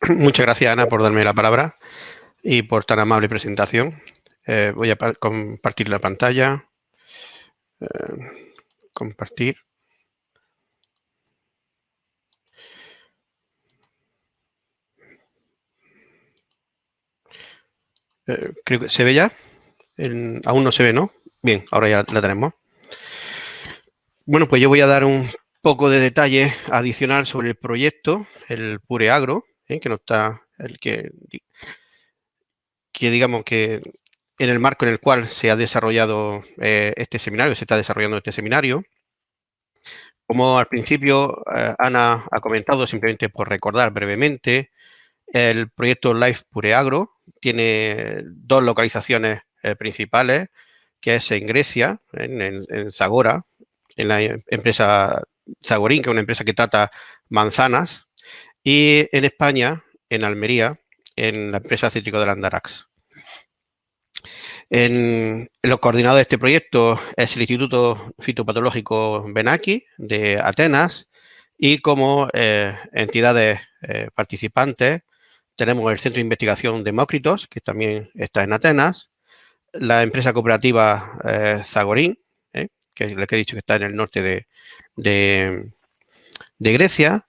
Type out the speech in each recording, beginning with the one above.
Muchas gracias, Ana, por darme la palabra y por tan amable presentación. Voy a compartir la pantalla. Compartir. Creo que se ve ya. Aún no se ve, ¿no? Bien, ahora ya la tenemos. Bueno, pues yo voy a dar un poco de detalle adicional sobre el proyecto, el Pureagro, que no está, que digamos que en el marco en el cual se ha desarrollado este seminario, se está desarrollando este seminario. Como al principio Ana ha comentado, simplemente por recordar brevemente, el proyecto Life Pureagro tiene dos localizaciones principales, que es en Grecia, en Zagora, en la empresa Zagorín, que es una empresa que trata manzanas, y en España, en Almería, en la empresa Cítrico de Andarax. En los coordinadores de este proyecto es el Instituto Fitopatológico Benaki de Atenas, y como entidades participantes tenemos el Centro de Investigación Demócritos, que también está en Atenas, la empresa cooperativa Zagorín, que es la que he dicho que está en el norte de Grecia,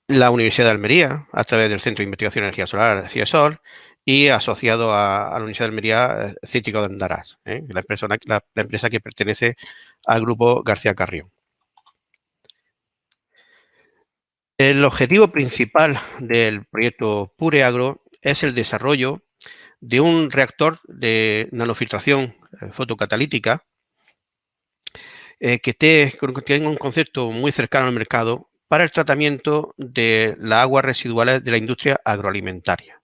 la Universidad de Almería, a través del Centro de Investigación de Energía Solar, CIESOL, y asociado a la Universidad de Almería, Cítrico de Andarax, la empresa que pertenece al grupo García Carrión. El objetivo principal del proyecto Pureagro es el desarrollo de un reactor de nanofiltración fotocatalítica que tenga un concepto muy cercano al mercado para el tratamiento de las aguas residuales de la industria agroalimentaria.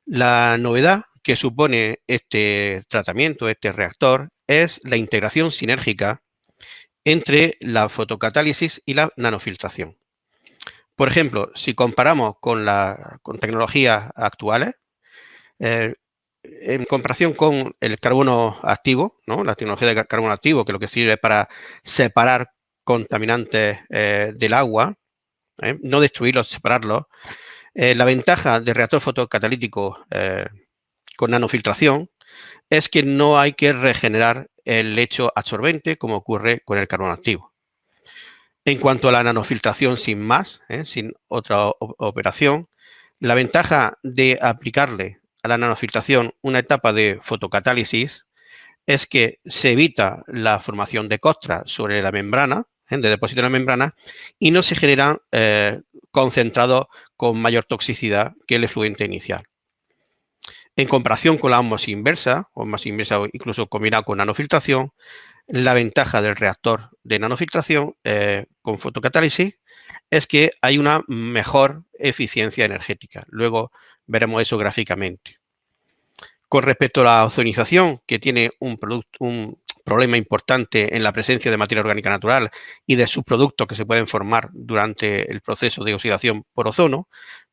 La novedad que supone este tratamiento, este reactor, es la integración sinérgica entre la fotocatálisis y la nanofiltración. Por ejemplo, si comparamos con tecnologías actuales, en comparación con el carbono activo, ¿no? La tecnología de carbono activo, que lo que sirve para separar contaminantes del agua, no destruirlos, separarlos, la ventaja del reactor fotocatalítico con nanofiltración es que no hay que regenerar el lecho absorbente como ocurre con el carbono activo. En cuanto a la nanofiltración sin más, sin otra operación, la ventaja de aplicarle a la nanofiltración una etapa de fotocatálisis es que se evita la formación de costras sobre la membrana, de depósito de la membrana, y no se generan concentrados con mayor toxicidad que el efluente inicial. En comparación con la ósmosis inversa, o incluso combinada con nanofiltración, la ventaja del reactor de nanofiltración con fotocatálisis es que hay una mejor eficiencia energética. Luego veremos eso gráficamente. Con respecto a la ozonización, que tiene un problema importante en la presencia de materia orgánica natural y de subproductos que se pueden formar durante el proceso de oxidación por ozono,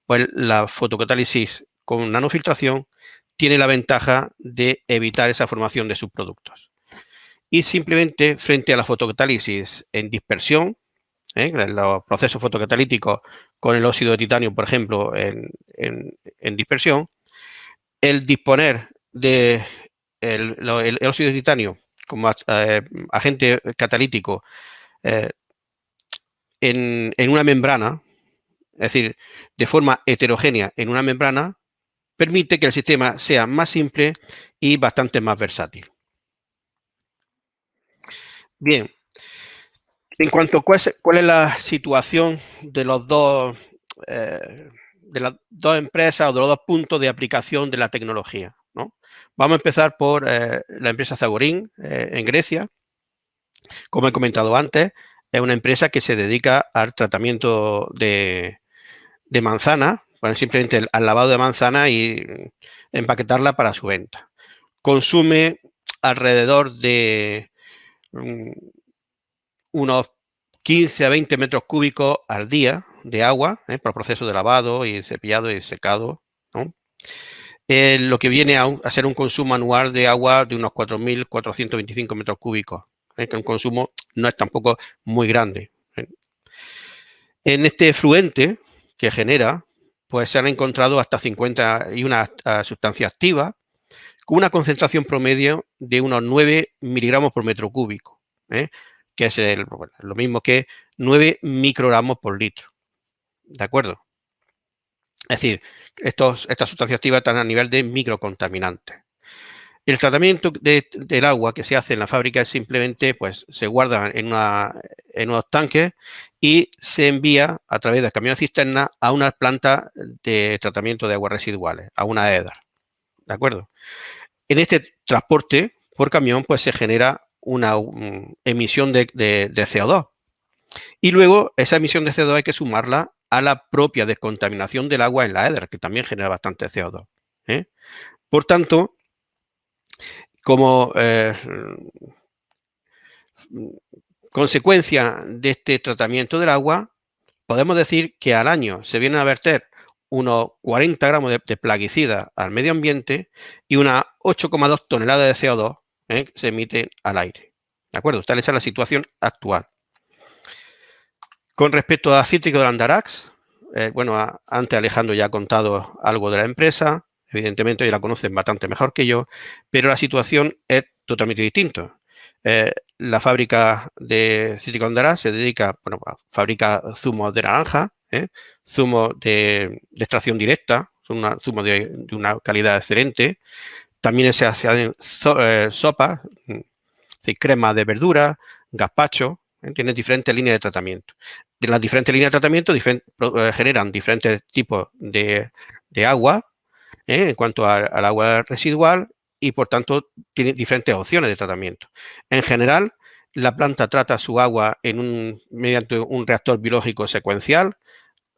pues la fotocatálisis con nanofiltración tiene la ventaja de evitar esa formación de subproductos. Y simplemente frente a la fotocatálisis en dispersión, los procesos fotocatalíticos con el óxido de titanio, por ejemplo, en dispersión, el disponer de el óxido de titanio como agente catalítico en una membrana, es decir, de forma heterogénea en una membrana, permite que el sistema sea más simple y bastante más versátil. Bien, en cuanto a cuál es la situación de los dos de las dos empresas o de los dos puntos de aplicación de la tecnología, ¿no? Vamos a empezar por la empresa Zagorín en Grecia. Como he comentado antes, es una empresa que se dedica al tratamiento de manzana, bueno, simplemente al lavado de manzana y empaquetarla para su venta. Consume alrededor de unos 15 a 20 metros cúbicos al día de agua por proceso de lavado y cepillado y secado, ¿no? Lo que viene a ser un consumo anual de agua de unos 4.425 metros cúbicos, que un consumo no es tampoco muy grande. En este efluente que genera, pues se han encontrado hasta 51 sustancias activas con una concentración promedio de unos 9 miligramos por metro cúbico, que es lo mismo que 9 microgramos por litro. ¿De acuerdo? Es decir, estas sustancias activas están a nivel de microcontaminantes. El tratamiento del agua que se hace en la fábrica es simplemente, pues, se guarda en unos tanques y se envía a través de camiones cisterna a una planta de tratamiento de aguas residuales, a una EDAR. ¿De acuerdo? En este transporte por camión, pues se genera una emisión de CO2. Y luego esa emisión de CO2 hay que sumarla a la propia descontaminación del agua en la EDAR, que también genera bastante CO2. Por tanto, como consecuencia de este tratamiento del agua, podemos decir que al año se vienen a verter unos 40 gramos de plaguicida al medio ambiente y unas 8,2 toneladas de CO2 que se emiten al aire. ¿De acuerdo? Esta es la situación actual. Con respecto a cítrico del Andarax, bueno, antes Alejandro ya ha contado algo de la empresa, evidentemente ellos la conocen bastante mejor que yo, pero la situación es totalmente distinta. La fábrica de cítrico del Andarax se dedica, bueno, fabrica zumos de naranja, zumos de extracción directa, son zumos de una calidad excelente. También se hacen sopas, crema de verdura, gazpacho, tienen diferentes líneas de tratamiento. De las diferentes líneas de tratamiento generan diferentes tipos de agua en cuanto al agua residual y, por tanto, tienen diferentes opciones de tratamiento. En general, la planta trata su agua mediante un reactor biológico secuencial,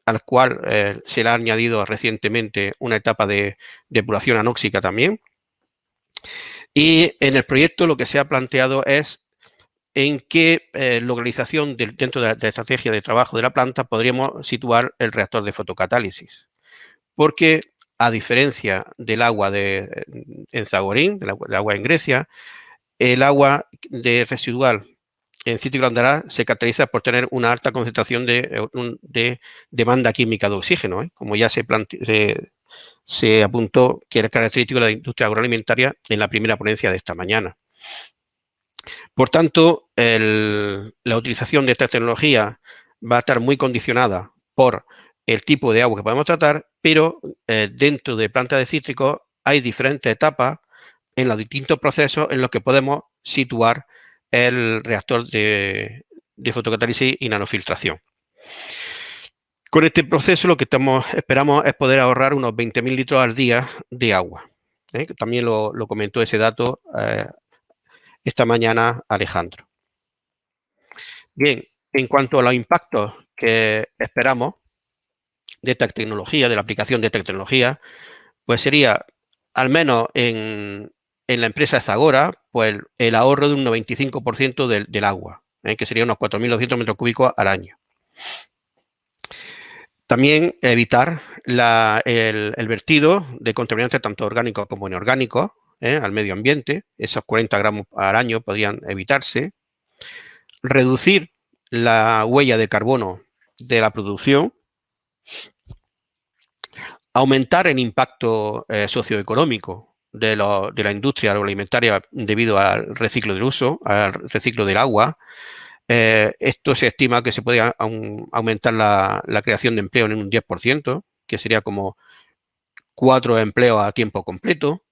al cual se le ha añadido recientemente una etapa de depuración anóxica también. Y en el proyecto lo que se ha planteado es en qué localización dentro de la estrategia de trabajo de la planta podríamos situar el reactor de fotocatálisis. Porque, a diferencia del agua en Zagorín, del agua en Grecia, el agua residual en Cítrico del Andarax se caracteriza por tener una alta concentración de demanda química de oxígeno, como ya se apuntó que era característico de la industria agroalimentaria en la primera ponencia de esta mañana. Por tanto, la utilización de esta tecnología va a estar muy condicionada por el tipo de agua que podemos tratar, pero dentro de plantas de cítricos hay diferentes etapas en los distintos procesos en los que podemos situar el reactor de fotocatálisis y nanofiltración. Con este proceso lo que esperamos es poder ahorrar unos 20.000 litros al día de agua. También lo comentó ese dato esta mañana Alejandro. Bien, en cuanto a los impactos que esperamos de esta tecnología, de la aplicación de esta tecnología, pues sería, al menos en la empresa Zagora, pues el ahorro de un 95% del agua, que sería unos 4.200 metros cúbicos al año. También evitar el vertido de contaminantes tanto orgánicos como inorgánicos al medio ambiente. Esos 40 gramos al año podrían evitarse. Reducir la huella de carbono de la producción. Aumentar el impacto socioeconómico de la industria agroalimentaria debido al reciclo del uso, al reciclo del agua. Esto se estima que se puede aumentar la creación de empleo en un 10%, que sería como 4 empleos a tiempo completo.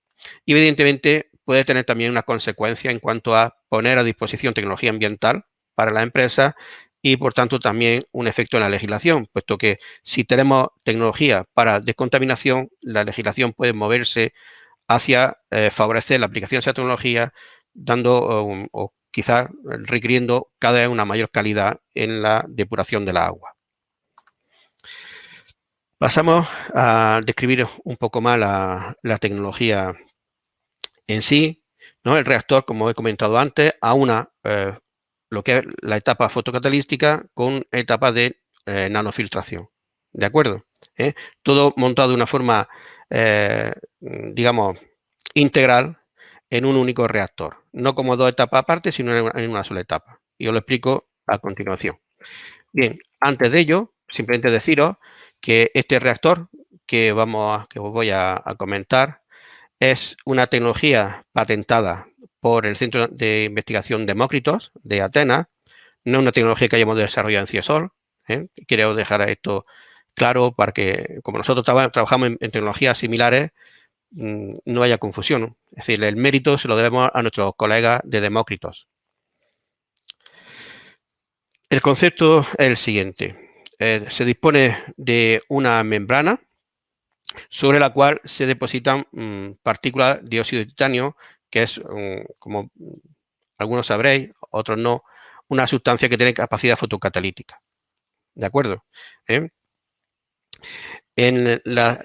Y evidentemente puede tener también una consecuencia en cuanto a poner a disposición tecnología ambiental para la empresa y, por tanto, también un efecto en la legislación, puesto que si tenemos tecnología para descontaminación, la legislación puede moverse hacia favorecer la aplicación de esa tecnología, dando o quizás requiriendo cada vez una mayor calidad en la depuración de la agua. Pasamos a describir un poco más la tecnología en sí, ¿no? El reactor, como he comentado antes, aúna lo que es la etapa fotocatalística con etapas de nanofiltración. ¿De acuerdo? Todo montado de una forma, digamos, integral en un único reactor. No como dos etapas aparte, sino en una sola etapa. Y os lo explico a continuación. Bien, antes de ello, simplemente deciros que este reactor que os voy a comentar es una tecnología patentada por el Centro de Investigación Demócritos de Atenas. No es una tecnología que hayamos desarrollado en CIESOL. Quiero dejar esto claro para que, como nosotros trabajamos en tecnologías similares, no haya confusión. Es decir, el mérito se lo debemos a nuestros colegas de Demócritos. El concepto es el siguiente. Se dispone de una membrana sobre la cual se depositan partículas de óxido de titanio, que es, como algunos sabréis, otros no, una sustancia que tiene capacidad fotocatalítica. ¿De acuerdo? En la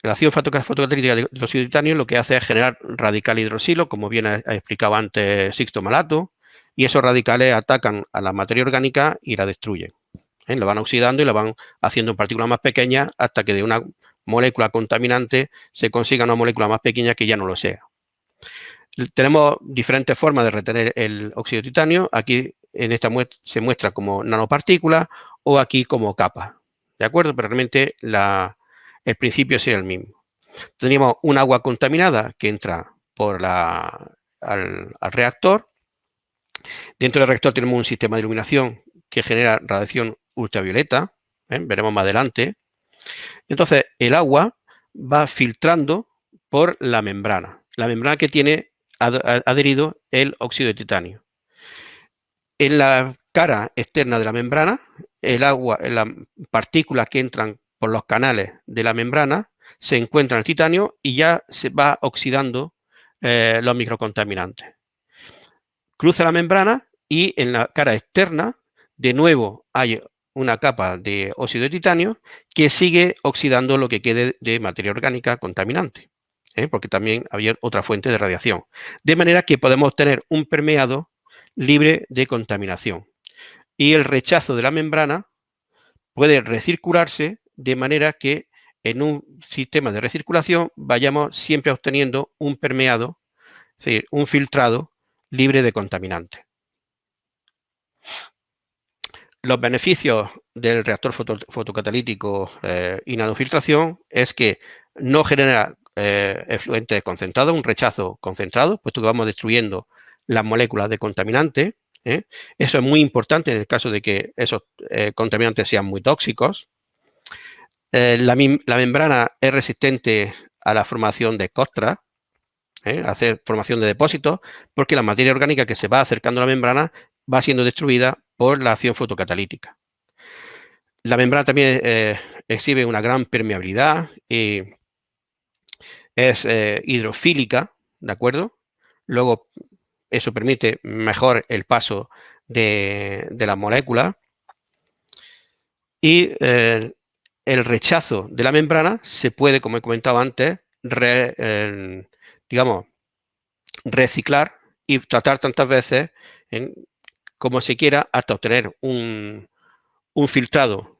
acción fotocatalítica del óxido de titanio lo que hace es generar radical hidroxilo, como bien ha explicado antes Sixto Malato, y esos radicales atacan a la materia orgánica y la destruyen. Lo van oxidando y la van haciendo partículas más pequeñas hasta que de una molécula contaminante se consiga una molécula más pequeña que ya no lo sea. Tenemos diferentes formas de retener el óxido de titanio. Aquí en esta se muestra como nanopartículas o aquí como capas. ¿De acuerdo? Pero realmente el principio sería el mismo. Teníamos un agua contaminada que entra por al reactor. Dentro del reactor tenemos un sistema de iluminación que genera radiación ultravioleta. Veremos más adelante. Entonces, el agua va filtrando por la membrana que tiene adherido el óxido de titanio. En la cara externa de la membrana, el agua, las partículas que entran por los canales de la membrana se encuentran el titanio y ya se va oxidando los microcontaminantes. Cruza la membrana y en la cara externa, de nuevo, hay una capa de óxido de titanio que sigue oxidando lo que quede de materia orgánica contaminante, porque también había otra fuente de radiación. De manera que podemos obtener un permeado libre de contaminación. Y el rechazo de la membrana puede recircularse de manera que en un sistema de recirculación vayamos siempre obteniendo un permeado, es decir, un filtrado libre de contaminantes. Los beneficios del reactor fotocatalítico y nanofiltración es que no genera efluentes concentrados, un rechazo concentrado, puesto que vamos destruyendo las moléculas de contaminantes. Eso es muy importante en el caso de que esos contaminantes sean muy tóxicos. La membrana es resistente a la formación de costras, a hacer formación de depósitos, porque la materia orgánica que se va acercando a la membrana va siendo destruida por la acción fotocatalítica. La membrana también exhibe una gran permeabilidad y es hidrofílica, ¿de acuerdo? Luego, eso permite mejor el paso de la molécula y el rechazo de la membrana se puede, como he comentado antes, digamos, reciclar y tratar tantas veces como se quiera hasta obtener un filtrado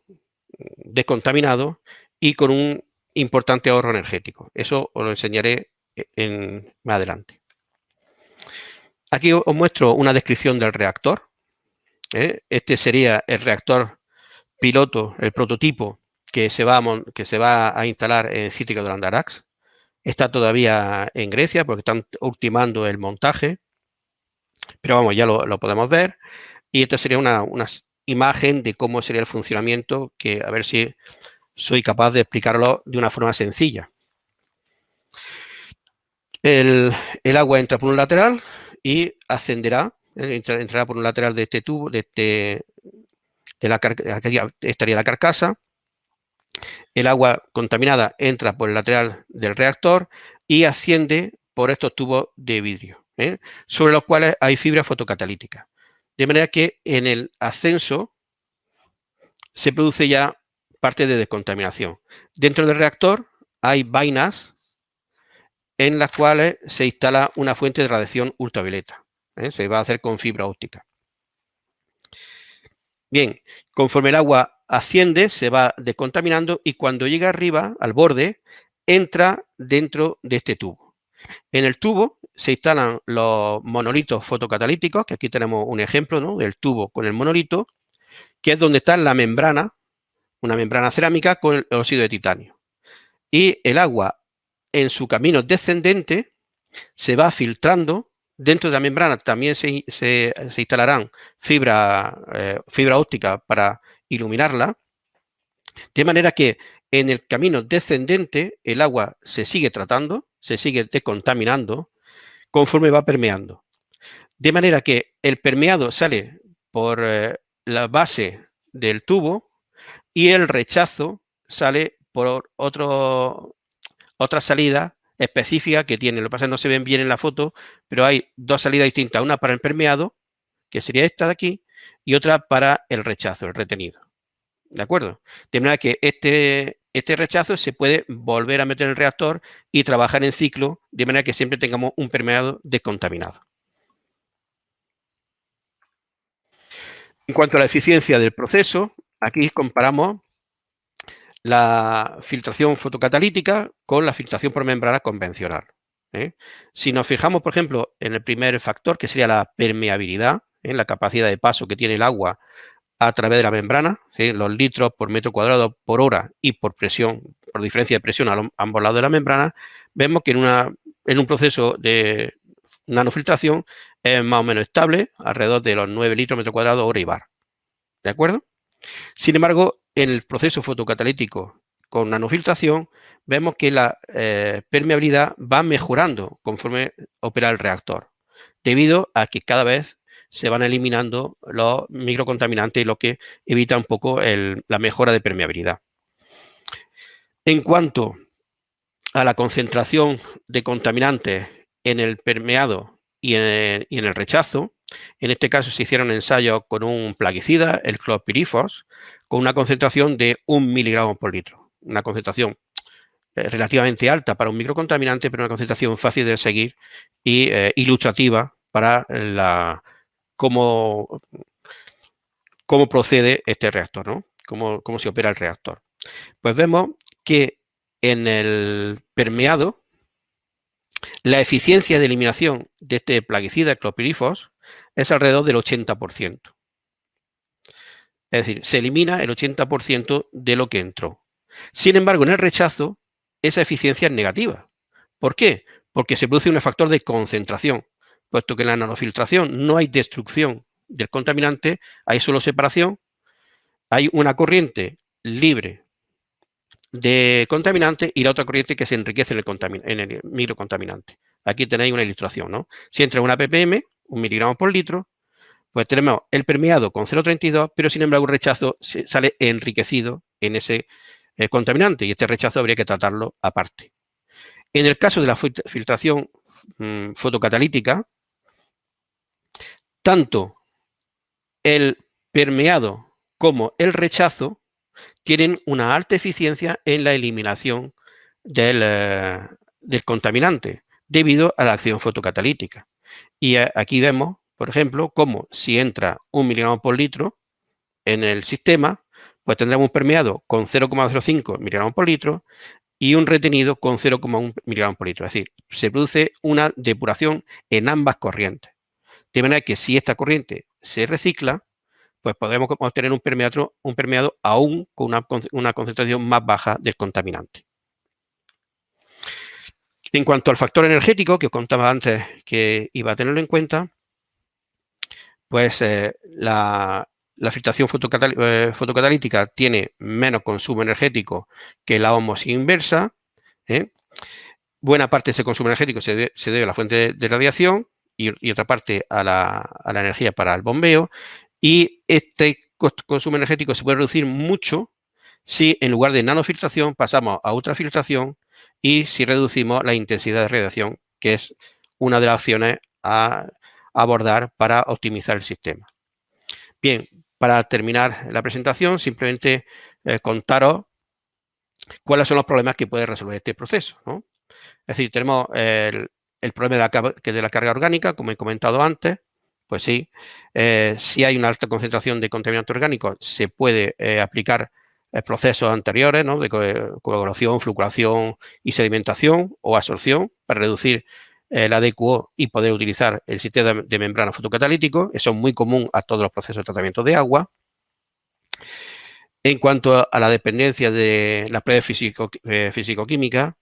descontaminado y con un importante ahorro energético. Eso os lo enseñaré más adelante. Aquí os muestro una descripción del reactor. Este sería el reactor piloto, el prototipo que se va a instalar en Cítrica de Andarax. Está todavía en Grecia porque están ultimando el montaje, pero vamos, ya lo podemos ver. Y esta sería una imagen de cómo sería el funcionamiento, que a ver si soy capaz de explicarlo de una forma sencilla. El agua entra por un lateral y ascenderá, entrará por un lateral de este tubo, aquí estaría la carcasa. El agua contaminada entra por el lateral del reactor y asciende por estos tubos de vidrio, sobre los cuales hay fibra fotocatalítica. De manera que en el ascenso se produce ya parte de descontaminación. Dentro del reactor hay vainas en las cuales se instala una fuente de radiación ultravioleta. Se va a hacer con fibra óptica. Bien, conforme el agua asciende, se va descontaminando y cuando llega arriba, al borde, entra dentro de este tubo. En el tubo se instalan los monolitos fotocatalíticos, que aquí tenemos un ejemplo, ¿no?, del tubo con el monolito, que es donde está la membrana, una membrana cerámica con el óxido de titanio. y el agua en su camino descendente se va filtrando. Dentro de la membrana también se instalarán fibra óptica para iluminarla, de manera que en el camino descendente el agua se sigue tratando, se sigue decontaminando conforme va permeando. De manera que el permeado sale por la base del tubo y el rechazo sale por otra salida específica que tiene. Lo que pasa es que no se ven bien en la foto, pero hay dos salidas distintas. Una para el permeado, que sería esta de aquí, y otra para el rechazo, el retenido. ¿De acuerdo? De manera que este rechazo se puede volver a meter en el reactor y trabajar en ciclo, de manera que siempre tengamos un permeado descontaminado. En cuanto a la eficiencia del proceso, aquí comparamos la filtración fotocatalítica con la filtración por membrana convencional. Si nos fijamos, por ejemplo, en el primer factor, que sería la permeabilidad, la capacidad de paso que tiene el agua a través de la membrana, los litros por metro cuadrado por hora y por presión, por diferencia de presión a ambos lados de la membrana, vemos que en un proceso de nanofiltración es más o menos estable, alrededor de los 9 litros metro cuadrado hora y bar. ¿De acuerdo? Sin embargo, en el proceso fotocatalítico con nanofiltración, vemos que la permeabilidad va mejorando conforme opera el reactor, debido a que cada vez se van eliminando los microcontaminantes, lo que evita un poco la mejora de permeabilidad. En cuanto a la concentración de contaminantes en el permeado y en el rechazo, en este caso se hicieron ensayos con un plaguicida, el clorpirifos, con una concentración de 1 miligramo por litro. Una concentración relativamente alta para un microcontaminante, pero una concentración fácil de seguir y ilustrativa para cómo procede este reactor, ¿no? Cómo se opera el reactor. Pues vemos que en el permeado, la eficiencia de eliminación de este plaguicida, el clorpirifos, es alrededor del 80%. Es decir, se elimina el 80% de lo que entró. Sin embargo, en el rechazo, esa eficiencia es negativa. ¿Por qué? Porque se produce un factor de concentración, puesto que en la nanofiltración no hay destrucción del contaminante, hay solo separación, hay una corriente libre de contaminante y la otra corriente que se enriquece en el microcontaminante. Aquí tenéis una ilustración, ¿no? Si entra una ppm, 1 miligramo por litro, pues tenemos el permeado con 0,32, pero sin embargo el rechazo sale enriquecido en ese contaminante y este rechazo habría que tratarlo aparte. En el caso de la filtración fotocatalítica, tanto el permeado como el rechazo tienen una alta eficiencia en la eliminación del contaminante debido a la acción fotocatalítica. Y aquí vemos, por ejemplo, cómo si entra 1 miligramo por litro en el sistema, pues tendremos un permeado con 0,05 miligramos por litro y un retenido con 0,1 miligramos por litro. Es decir, se produce una depuración en ambas corrientes. De manera que si esta corriente se recicla, pues podremos obtener un permeado aún con una concentración más baja del contaminante. En cuanto al factor energético, que os contaba antes que iba a tenerlo en cuenta, pues la filtración fotocatalítica tiene menos consumo energético que la ósmosis inversa. Buena parte de ese consumo energético se debe a la fuente de radiación y otra parte a la energía para el bombeo. Y este consumo energético se puede reducir mucho si en lugar de nanofiltración pasamos a ultrafiltración y si reducimos la intensidad de radiación, que es una de las opciones a abordar para optimizar el sistema. Bien, para terminar la presentación, simplemente contaros cuáles son los problemas que puede resolver este proceso, ¿no? Es decir, tenemos el problema de la carga orgánica, como he comentado antes. Pues sí, si hay una alta concentración de contaminantes orgánicos, se puede aplicar procesos anteriores, ¿no? De coagulación, fluctuación y sedimentación o absorción para reducir la DQO y poder utilizar el sistema de membrana fotocatalítico. Eso es muy común a todos los procesos de tratamiento de agua. En cuanto a la dependencia de las pruebas físico-químicas,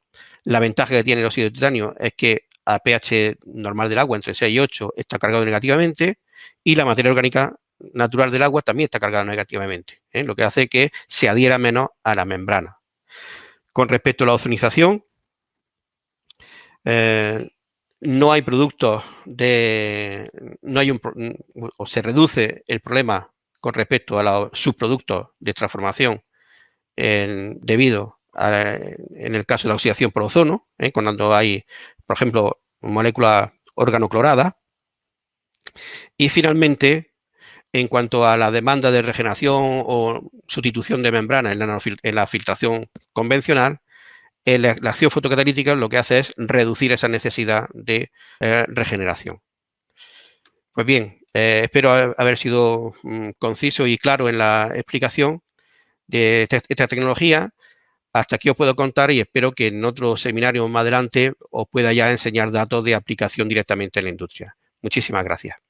la ventaja que tiene el óxido de titanio es que a pH normal del agua, entre 6 y 8, está cargado negativamente, y la materia orgánica natural del agua también está cargada negativamente, lo que hace que se adhiera menos a la membrana. Con respecto a la ozonización, no hay productos o se reduce el problema con respecto a los subproductos de transformación en el caso de la oxidación por ozono, cuando hay, por ejemplo, moléculas organocloradas. Y finalmente, en cuanto a la demanda de regeneración o sustitución de membrana en la filtración convencional, la acción fotocatalítica lo que hace es reducir esa necesidad de regeneración. Pues bien, espero haber sido conciso y claro en la explicación de esta tecnología. Hasta aquí os puedo contar y espero que en otro seminario más adelante os pueda ya enseñar datos de aplicación directamente en la industria. Muchísimas gracias.